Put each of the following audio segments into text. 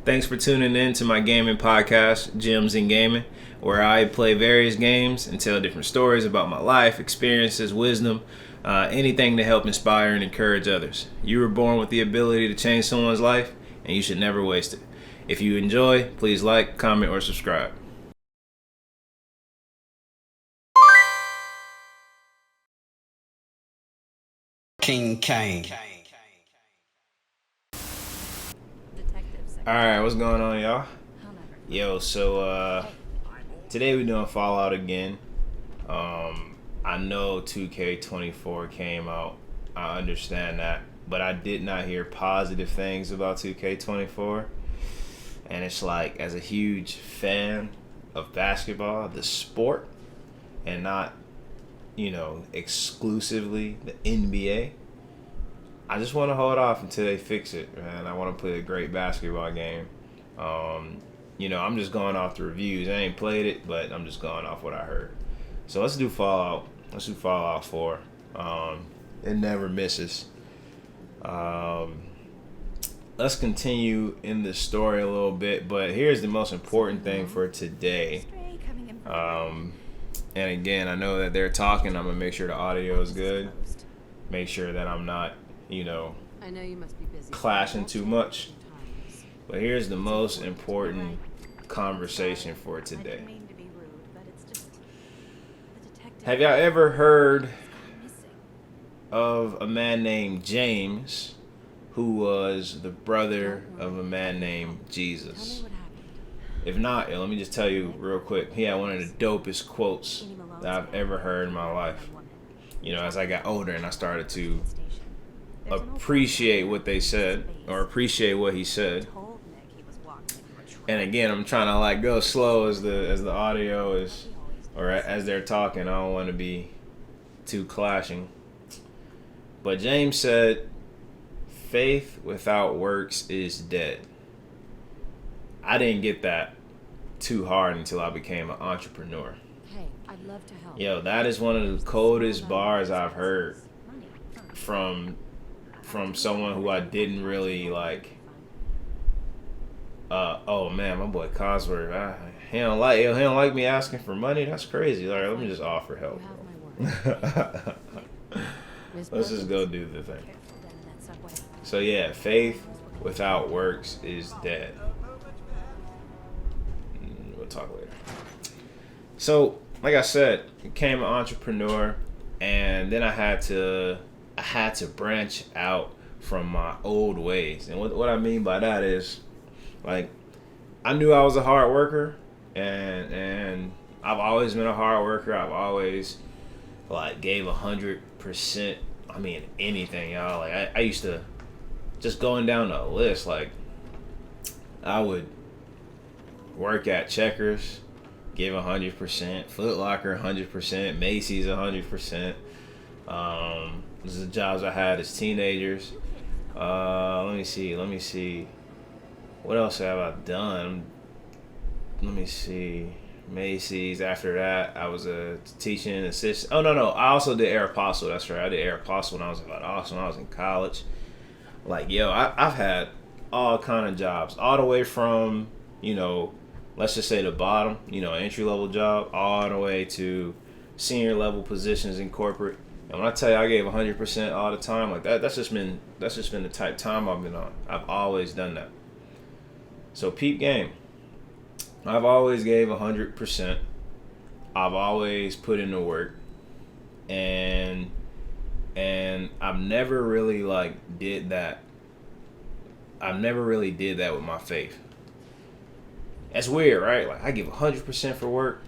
Thanks for tuning in to my gaming podcast, Gems in Gaming, where I play various games and tell different stories about my life, experiences, wisdom, anything to help inspire and encourage others. You were born with the ability to change someone's life, and you should never waste it. If you enjoy, please like, comment, or subscribe. King Kane. Alright, what's going on, y'all? Yo, so today we're doing Fallout again. I know 2K24 came out. I understand that. But I did not hear positive things about 2K24. And it's like, as a huge fan of basketball, the sport, and not, exclusively the NBA, I just want to hold off until they fix it, man. I want to play a great basketball game. I'm just going off the reviews. I ain't played it, but I'm just going off what I heard. So let's do Fallout. Let's do Fallout 4. It never misses. Let's continue in the story a little bit, but here's the most important thing for today. And again, I know that they're talking. I'm going to make sure the audio is good. Make sure that I'm not I know you must be busy. clashing too much. But here's the most important conversation for today. Have y'all ever heard of a man named James who was the brother of a man named Jesus? If not, let me just tell you real quick. He had one of the dopest quotes that I've ever heard in my life. As I got older and I started to appreciate what they said, or appreciate what he said. And again, I'm trying to go slow as the audio is, or as they're talking. I don't want to be too clashing. But James said, "Faith without works is dead." I didn't get that too hard until I became an entrepreneur. Hey, I'd love to help. Yo, that is one of the coldest bars I've heard from someone who I didn't really like. Oh man, my boy Cosworth, he don't like me asking for money. That's crazy. All right, let me just offer help. Let's just go do the thing. So yeah, faith without works is dead. We'll talk later. So, like I said, became an entrepreneur, and then I had to branch out from my old ways. And what I mean by that is, I knew I was a hard worker, and I've always been a hard worker. I've always gave 100%. I mean, anything, y'all. I used to, just going down the list, I would work at Checkers, give 100%, Foot Locker 100%, Macy's 100%. This is the jobs I had as teenagers. Let me see. What else have I done? Let me see. Macy's. After that, I was a teaching assistant. Oh, no. I also did Aeropostale. That's right. I did Aeropostale when I was in college. I've had all kind of jobs. All the way from, let's just say the bottom, entry-level job, all the way to senior-level positions in corporate. And when I tell you I gave 100% all the time, that's just been the type of time I've been on. I've always done that. So peep game. I've always gave 100%. I've always put in the work, and I've never really did that. I've never really did that with my faith. That's weird, right? I give 100% for work.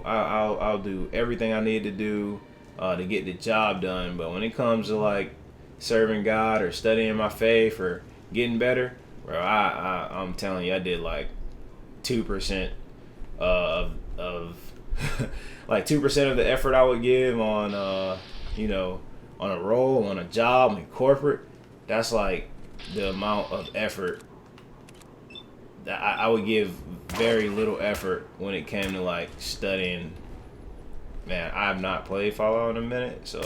I'll do everything I need to do to get the job done. But when it comes to serving God or studying my faith or getting better, bro, I'm telling you, I did 2% of 2% of the effort I would give on on a role, on a job in corporate. That's the amount of effort that I would give very little effort when it came to studying. Man, I have not played Fallout in a minute, so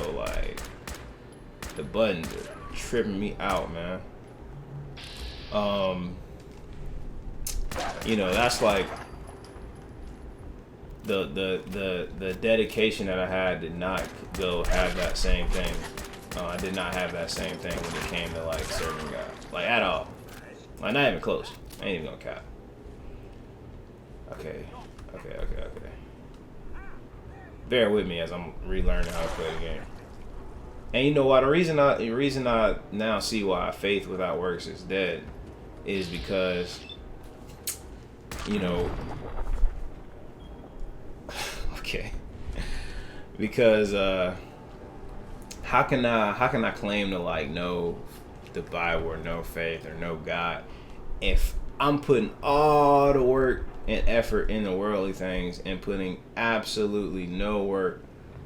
the buttons are tripping me out, man. that's like the dedication that I had did not go have that same thing. I did not have that same thing when it came to like serving God, like at all. Like not even close. I ain't even gonna cap. Okay. Bear with me as I'm relearning how to play the game. And you know why? The reason I now see why faith without works is dead is because, okay, because how can I claim to like know the Bible or know faith or know God if I'm putting all the work and effort into worldly things and putting absolutely no work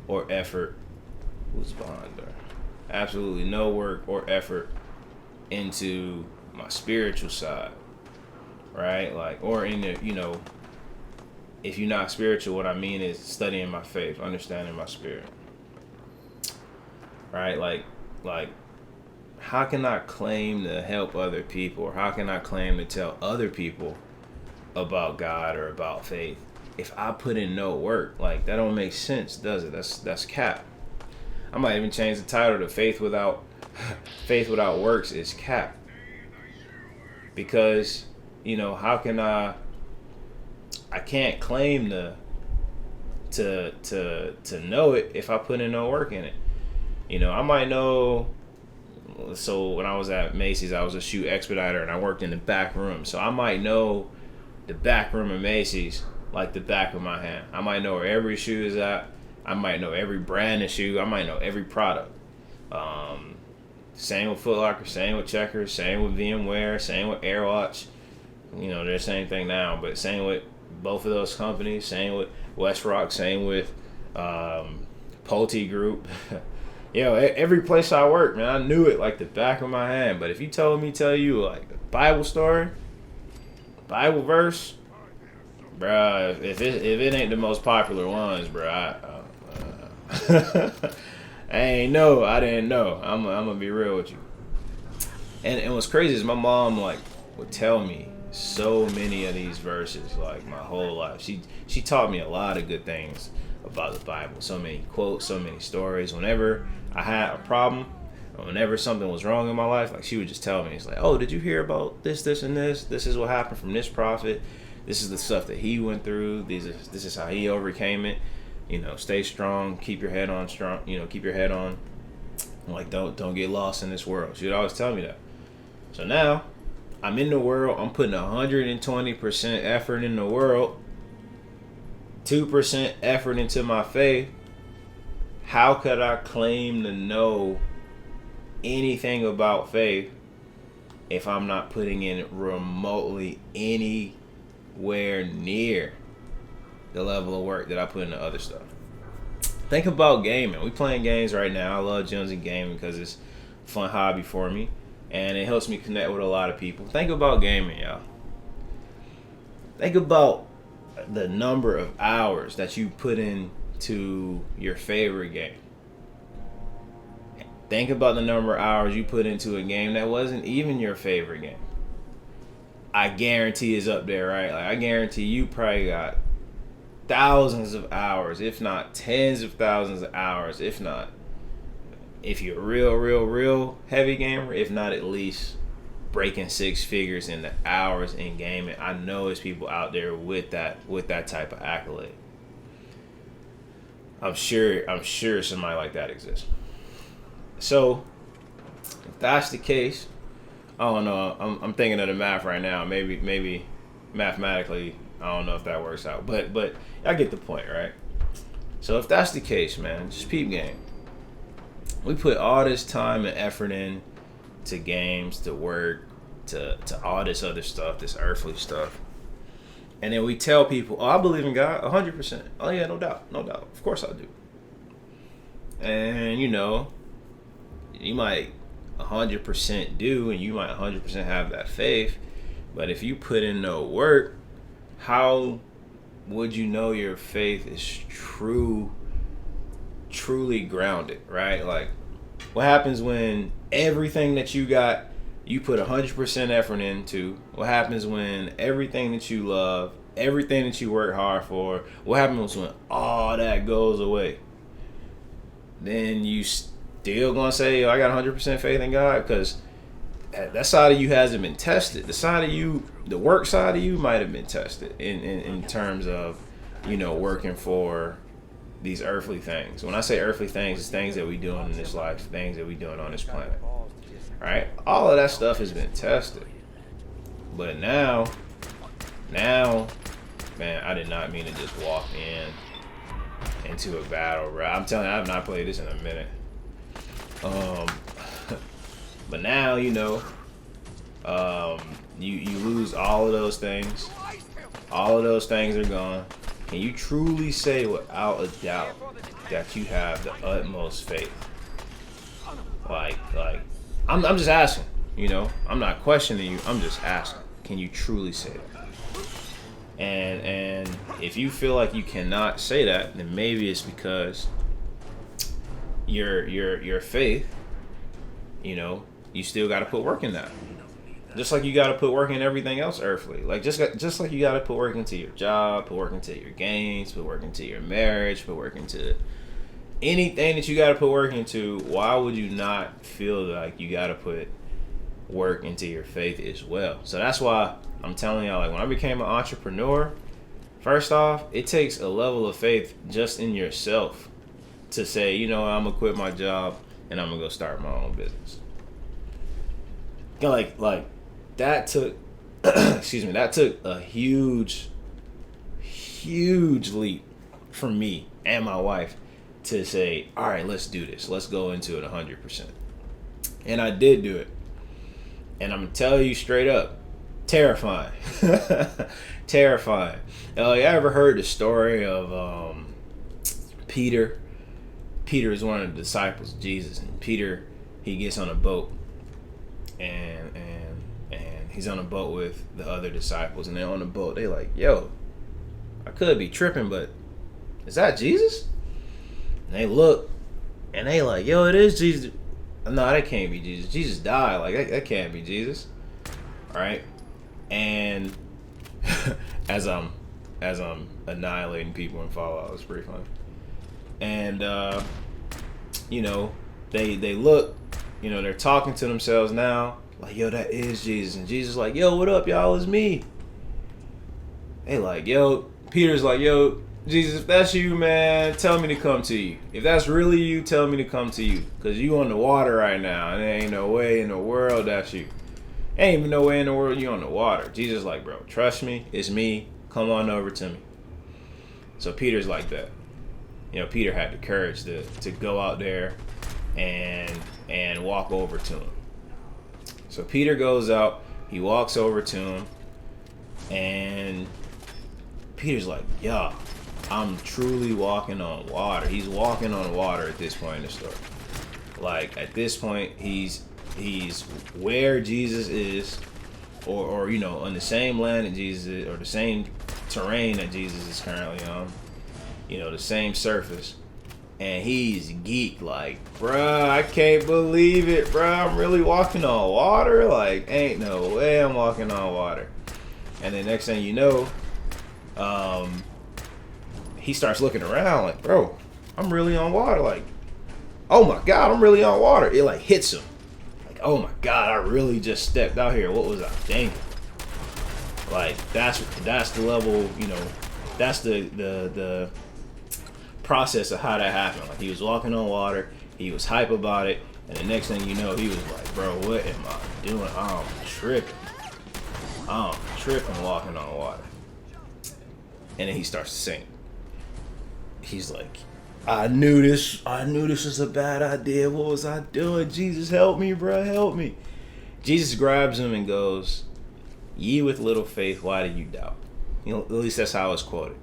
or effort? Who's behind there? Absolutely no work or effort into my spiritual side, right? Like, or in the, if you're not spiritual, what I mean is studying my faith, understanding my spirit, right? Like, how can I claim to help other people, or how can I claim to tell other people about God or about faith if I put in no work? Like, that don't make sense, does it? That's cap. I might even change the title to faith without works is cap. Because, how can I can't claim to know it if I put in no work in it. I might know. So when I was at Macy's, I was a shoe expediter and I worked in the back room. So I might know the back room of Macy's like the back of my hand. I might know where every shoe is at. I might know every brand of shoe. I might know every product. Same with Foot Locker, same with Checkers, same with VMware, same with AirWatch. They're the same thing now, but same with both of those companies. Same with WestRock, same with Pulte Group. Every place I worked, man, I knew it like the back of my hand. But if you tell you like a Bible story, Bible verse, bruh, if it ain't the most popular ones, bruh, I didn't know. I'm gonna be real with you. And what's crazy is my mom like would tell me so many of these verses like my whole life. She taught me a lot of good things about the Bible. So many quotes, so many stories. Whenever I had a problem, or whenever something was wrong in my life, like she would just tell me, it's like, oh, did you hear about this, and this? This is what happened from this prophet. This is the stuff that he went through. This is how he overcame it. Stay strong. Keep your head on strong. Keep your head on. Like, don't get lost in this world. She would always tell me that. So now, I'm in the world. I'm putting 120% effort in the world. 2% effort into my faith. How could I claim to know anything about faith if I'm not putting in remotely anywhere near the level of work that I put into other stuff? Think about gaming. We playing games right now. I love Jonesy gaming because it's a fun hobby for me and it helps me connect with a lot of people. Think about gaming, y'all. Think about the number of hours that you put into your favorite game. Think about the number of hours you put into a game that wasn't even your favorite game. I guarantee it's up there, right? Like, I guarantee you probably got thousands of hours, if not tens of thousands of hours, if you're a real heavy gamer, if not at least breaking six figures in the hours in gaming. I know there's people out there with that type of accolade. I'm sure somebody like that exists. So if that's the case, I don't know. I'm thinking of the math right now. Maybe mathematically, I don't know if that works out. But I get the point, right? So if that's the case, man, just peep game. We put all this time and effort in to games, to work, to all this other stuff, this earthly stuff. And then we tell people, oh, I believe in God 100%. Oh, yeah, no doubt. Of course I do. And, you might 100% do, and you might 100% have that faith. But if you put in no work, how would you know your faith is truly grounded, right? Like, what happens when everything that you got, you put 100% effort into, what happens when everything that you love, everything that you work hard for, what happens when all that goes away? Then you still gonna say, I got 100% faith in God? Because that side of you hasn't been tested. The side of you, the work side of you might have been tested in terms of, working for these earthly things. When I say earthly things, it's things that we doing in this life, things that we doing on this planet. Right? All of that stuff has been tested. But now, man, I did not mean to just walk into a battle, bro. I'm telling you, I have not played this in a minute. But now, you lose all of those things. All of those things are gone. Can you truly say without a doubt that you have the utmost faith? Like, I'm just asking, I'm not questioning you. I'm just asking. Can you truly say that? And if you feel like you cannot say that, then maybe it's because your faith, you still got to put work in that. Just like you got to put work in everything else earthly. Like just like you got to put work into your job, put work into your games, put work into your marriage, put work into anything that you got to put work into. Why would you not feel like you got to put work into your faith as well? So that's why I'm telling y'all, like, when I became an entrepreneur, first off, it takes a level of faith just in yourself to say, I'm gonna quit my job and I'm gonna go start my own business. Like that took that took a huge leap for me and my wife to say, all right, let's do this. Let's go into it 100%. And I did do it. And I'm gonna tell you straight up, terrifying. Terrifying. You ever heard the story of Peter? Peter is one of the disciples of Jesus, and Peter, he gets on a boat, and he's on a boat with the other disciples, and they're on the boat. They like, yo, I could be tripping, but is that Jesus? And they look, and they like, yo, it is Jesus. No, that can't be Jesus. Jesus died. Like, that can't be Jesus. All right. And as I'm annihilating people in Fallout, it's pretty funny. And they look, they're talking to themselves now, like, yo, that is Jesus. And Jesus like, yo, what up, y'all? It's me. They like, yo, Peter's like, yo, Jesus, if that's you, man, tell me to come to you. If that's really you, tell me to come to you. Because you on the water right now, and there ain't no way in the world that's you. Ain't even no way in the world you on the water. Jesus like, bro, trust me, it's me. Come on over to me. So Peter's like that. Peter had the courage to go out there and walk over to him. So Peter goes out, he walks over to him, and Peter's like, yo, I'm truly walking on water. He's walking on water at this point in the story. Like, at this point, he's where Jesus is, or on the same land that Jesus is, or the same terrain that Jesus is currently on, the same surface. And he's geeked, like, bruh, I can't believe it, bruh. I'm really walking on water? Like, ain't no way I'm walking on water. And then next thing you know, he starts looking around like, bro, I'm really on water. Like, oh my God, I'm really on water. It like hits him. Like, oh my God, I really just stepped out here. What was I thinking? Like, that's the level, that's the process of how that happened. Like, he was walking on water, he was hype about it, and the next thing you know, he was like, bro, what am I doing? I'm tripping walking on water. And then he starts to sing. He's like, I knew this was a bad idea. What was I doing? Jesus, help me, bro, help me. Jesus grabs him and goes, ye with little faith, why do you doubt? At least that's how it's quoted.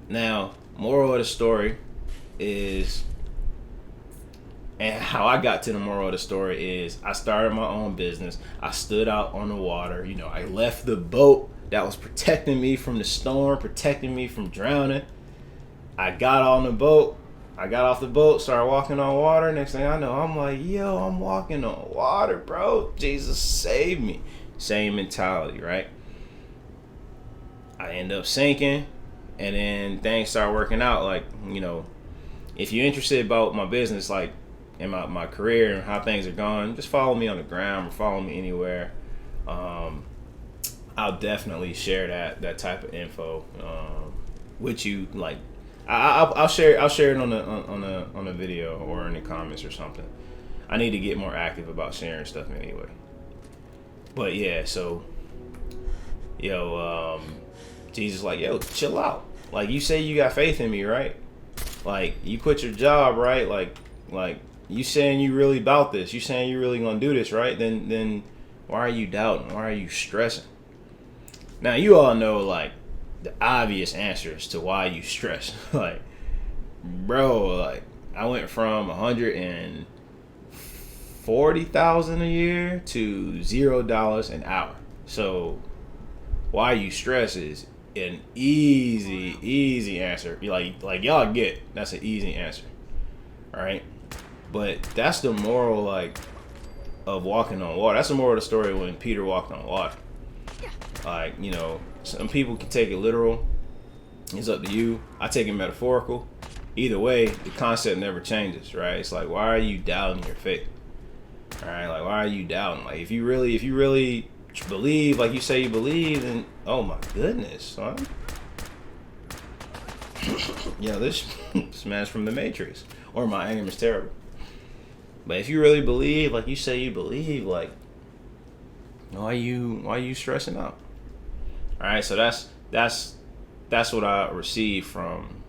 Now, moral of the story is, and how I got to the moral of the story is, I started my own business. I stood out on the water. I left the boat that was protecting me from the storm, protecting me from drowning. I got on the boat. I got off the boat, started walking on water. Next thing I know, I'm like, yo, I'm walking on water, bro. Jesus save me. Same mentality, right? I end up sinking, and then things start working out. Like, you know, if you're interested about my business, like, in my career and how things are going, just follow me on the gram or follow me anywhere. I'll definitely share that type of info with you. Like, I'll share it on the video or in the comments or something. I need to get more active about sharing stuff anyway. But yeah, so Jesus like, yo, chill out. Like, you say you got faith in me, right? Like, you quit your job, right? Like you saying you really about this. You saying you really gonna do this, right? Then why are you doubting? Why are you stressing? Now, you all know, like, the obvious answers to why you stress. Like, bro, like, I went from 140,000 a year to $0 an hour. So why you stress is an easy answer. Like y'all get, that's an easy answer. All right, but that's the moral, like, of walking on water. That's the moral of the story when Peter walked on water. Like, you know, some people can take it literal. It's up to you. I take it metaphorical. Either way, the concept never changes, right? It's like, why are you doubting your faith? All right, like, why are you doubting? Like, if you really believe, like you say you believe, then, oh my goodness, son. Yeah, this smash from the Matrix, or my aim is terrible. But if you really believe, like you say you believe, like, why are you stressing out? All right, so that's what I received from.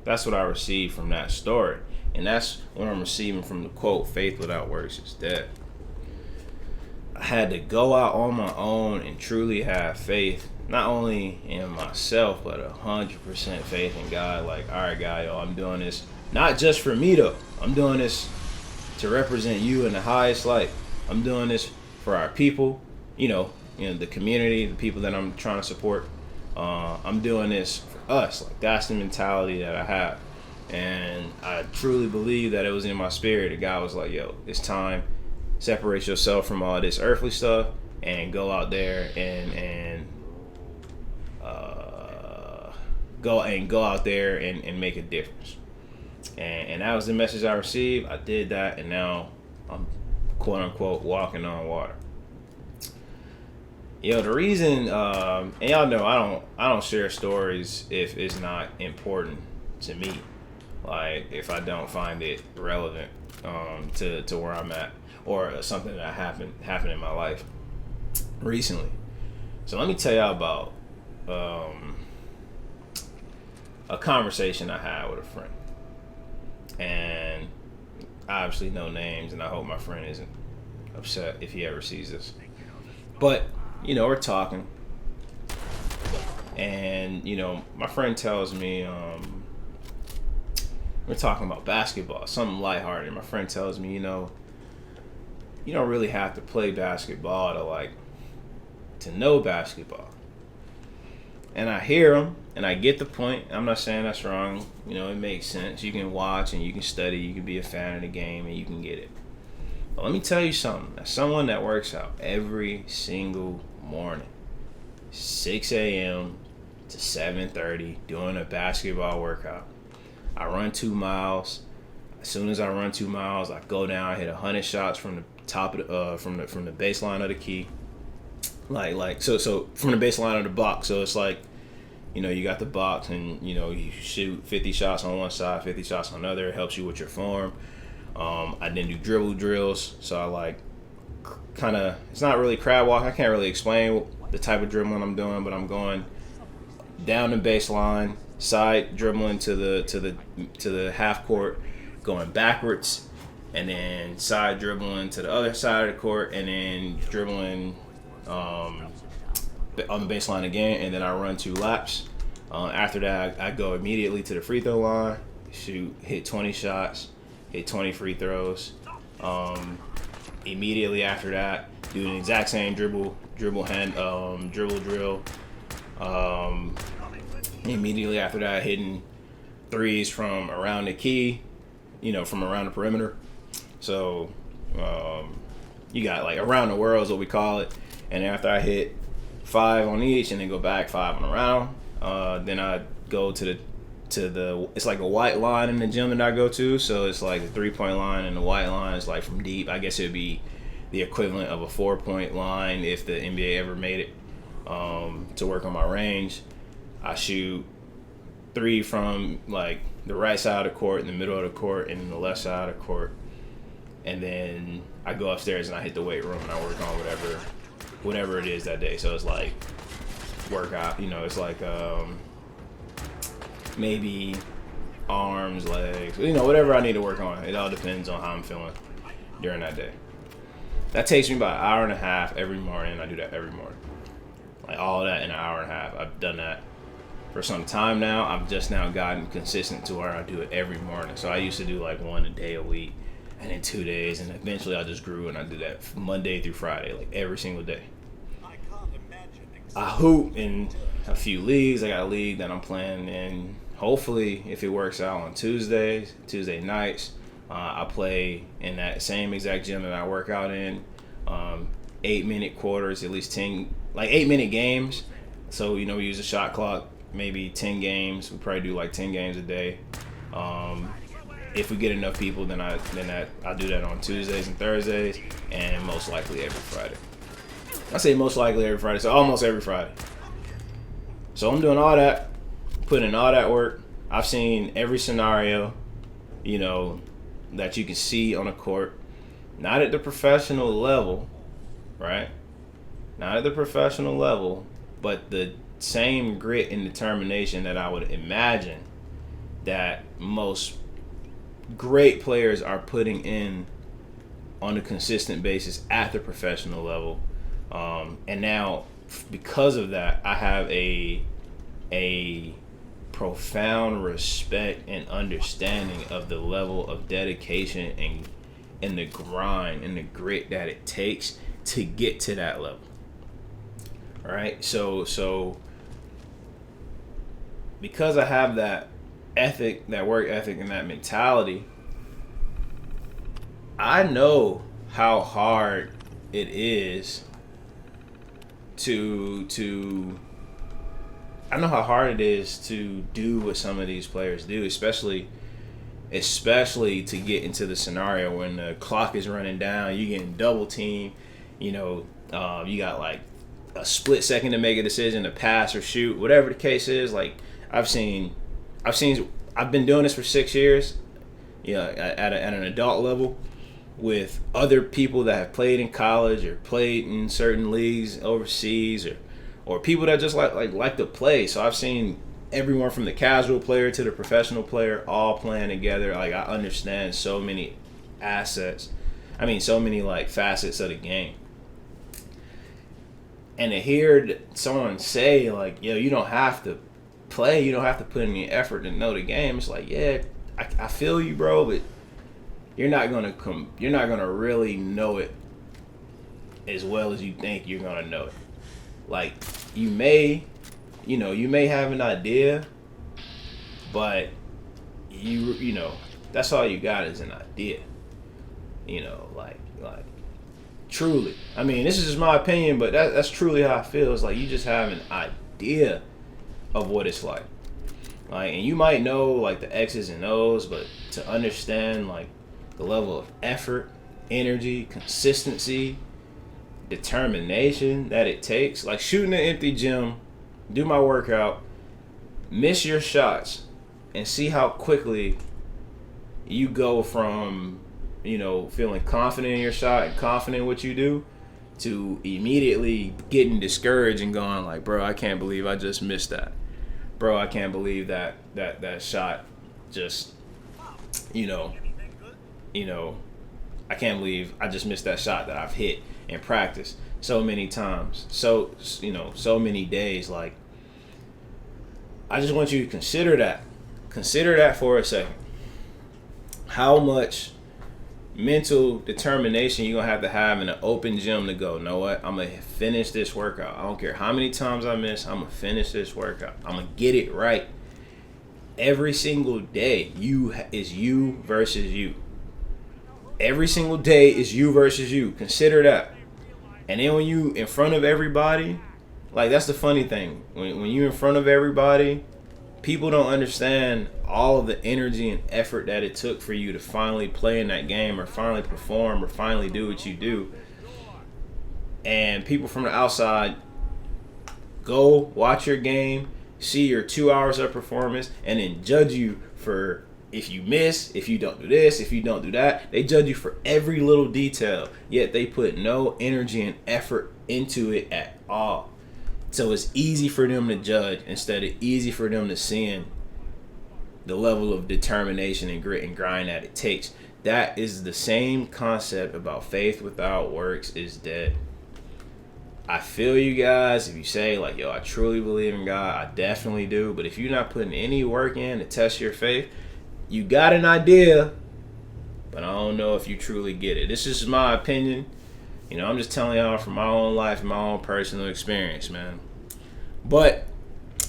That's what I received from that story, and that's what I'm receiving from the quote, "Faith without works is dead." I had to go out on my own and truly have faith, not only in myself, but 100% faith in God. Like, all right, God, yo, I'm doing this not just for me though. I'm doing this to represent you in the highest light. I'm doing this for our people, you know, the community, the people that I'm trying to support. I'm doing this for us. Like, that's the mentality that I have. And I truly believe that it was in my spirit that God was like, yo, it's time. Separate yourself from all this earthly stuff and go out there and go out there and make a difference. And that was the message I received. I did that, and now I'm, quote unquote, walking on water. Yo, the reason, and y'all know I don't share stories if it's not important to me. Like, if I don't find it relevant to where I'm at, or something that happened in my life recently. So let me tell y'all about a conversation I had with a friend. And obviously no names, and I hope my friend isn't upset if he ever sees this. But, you know, we're talking. And, you know, my friend tells me, we're talking about basketball, something lighthearted. My friend tells me, you know, you don't really have to play basketball to know basketball. And I hear him, and I get the point. I'm not saying that's wrong. You know, it makes sense. You can watch and you can study. You can be a fan of the game, and you can get it. But let me tell you something. As someone that works out every single morning, 6 a.m. to 7:30, doing a basketball workout. I run 2 miles. As soon as I run 2 miles, I go down, I hit 100 shots from the top of the from the baseline of the key. So from the baseline of the box. So it's like, you know, you got the box, and, you know, you shoot 50 shots on one side, 50 shots on the other. It helps you with your form. I then do dribble drills. So I like kind of, it's not really crab walk. I can't really explain the type of dribbling I'm doing, but I'm going down the baseline, side dribbling to the half court, going backwards, and then side dribbling to the other side of the court, and then dribbling on the baseline again, and then I run 2 laps. After that, I go immediately to the free throw line, hit 20 shots, hit 20 free throws. Immediately after that, do the exact same dribble drill. Immediately after that, hitting threes from around the key, from around the perimeter. So you got like around the world is what we call it. And after I hit 5 on each and then go back 5 on a round, then I go to the it's like a white line in the gym that I go to. So it's like the 3-point line, and the white line is like from deep. I guess it would be the equivalent of a 4-point line if the NBA ever made it, to work on my range. I shoot 3 from like the right side of the court, in the middle of the court, and the left side of the court. And then I go upstairs and I hit the weight room and I work on whatever it is that day. So it's like workout, it's like maybe arms, legs, whatever I need to work on. It all depends on how I'm feeling during that day. That takes me about an hour and a half every morning. I do that every morning. Like all that in an hour and a half. I've done that for some time now. I've just now gotten consistent to where I do it every morning. So I used to do like 1 a day a week, and then 2 days, and eventually I just grew and I did that Monday through Friday, like every single day. I hoop in a few leagues. I got a league that I'm playing in. Hopefully, if it works out on Tuesday nights, I play in that same exact gym that I work out in. 8-minute quarters, at least 10, like 8-minute games. So, we use a shot clock, maybe 10 games. We probably do like 10 games a day. If we get enough people, then I do that on Tuesdays and Thursdays, and most likely every Friday. I say most likely every Friday, so almost every Friday. So I'm doing all that, putting in all that work. I've seen every scenario, that you can see on a court. Not at the professional level, right? Not at the professional level, but the same grit and determination that I would imagine that most great players are putting in on a consistent basis at the professional level. And now, because of that, I have a profound respect and understanding of the level of dedication and the grind and the grit that it takes to get to that level. All right, so because I have that ethic, that work ethic, and that mentality, I know how hard it is to do what some of these players do, especially to get into the scenario when the clock is running down, you're getting double teamed, you got like a split second to make a decision to pass or shoot, whatever the case is. Like I've been doing this for 6 years, at an adult level, with other people that have played in college or played in certain leagues overseas, or people that just like to play. So I've seen everyone from the casual player to the professional player all playing together. Like I understand so many so many like facets of the game. And to hear someone say like, you don't have to play, you don't have to put in the effort to know the game. It's like, yeah, I feel you, bro, but you're not gonna really know it as well as you think you're gonna know it. Like you may have an idea, but that's all you got is an idea. Like truly. I mean, this is just my opinion, but that's truly how I feel. It's like you just have an idea of what it's like. Like, and you might know like the X's and O's, but to understand like the level of effort, energy, consistency, determination that it takes, like shooting an empty gym, do my workout, miss your shots, and see how quickly you go from feeling confident in your shot and confident in what you do to immediately getting discouraged and going like, bro, I can't believe I just missed that. Bro, I can't believe that shot just, I can't believe I just missed that shot that I've hit in practice so many times, so many days. Like, I just want you to consider that for a second. How much mental determination you're going to have in an open gym to go, you know what, I'm going to finish this workout. I don't care how many times I miss, I'm going to finish this workout. I'm going to get it right. every single day is you versus you. Every single day is you versus you. Consider that. And then when you in front of everybody, like, that's the funny thing. When you in front of everybody, people don't understand all of the energy and effort that it took for you to finally play in that game, or finally perform, or finally do what you do. And people from the outside go watch your game, see your 2 hours of performance, and then judge you for if you miss, if you don't do this, if you don't do that. They judge you for every little detail, yet they put no energy and effort into it at all. So it's easy for them to judge instead of easy for them to see the level of determination and grit and grind that it takes. That is the same concept about faith without works is dead. I feel you guys if you say, like, yo, I truly believe in God. I definitely do. But if you're not putting any work in to test your faith, you got an idea, but I don't know if you truly get it. This is my opinion. You know, I'm just telling y'all from my own life, my own personal experience, man. But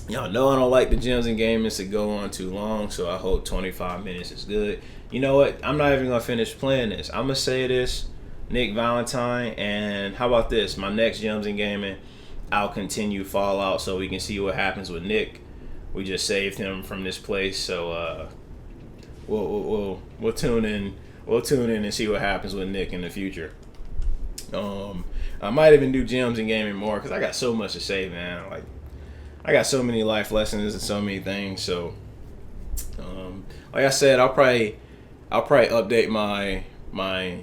y'all know I don't like the Gems and Gamers to go on too long, so I hope 25 minutes is good. You know what? I'm not even going to finish playing this. I'm going to say this, Nick Valentine, and how about this? My next Gems and Gaming, I'll continue Fallout so we can see what happens with Nick. We just saved him from this place, so we'll tune in. We'll tune in and see what happens with Nick in the future. I might even do Gems and Gaming more because I got so much to say, man. Like, I got so many life lessons and so many things. So, like I said, I'll probably update my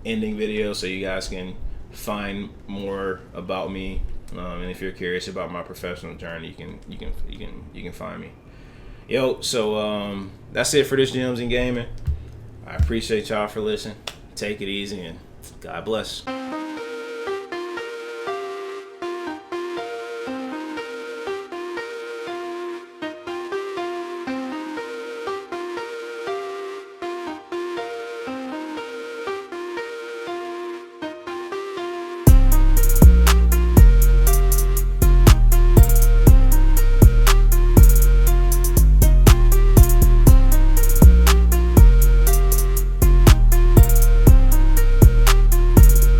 ending video so you guys can find more about me. And if you're curious about my professional journey, you can find me. Yo, so that's it for this Gems and Gaming. I appreciate y'all for listening. Take it easy and God bless.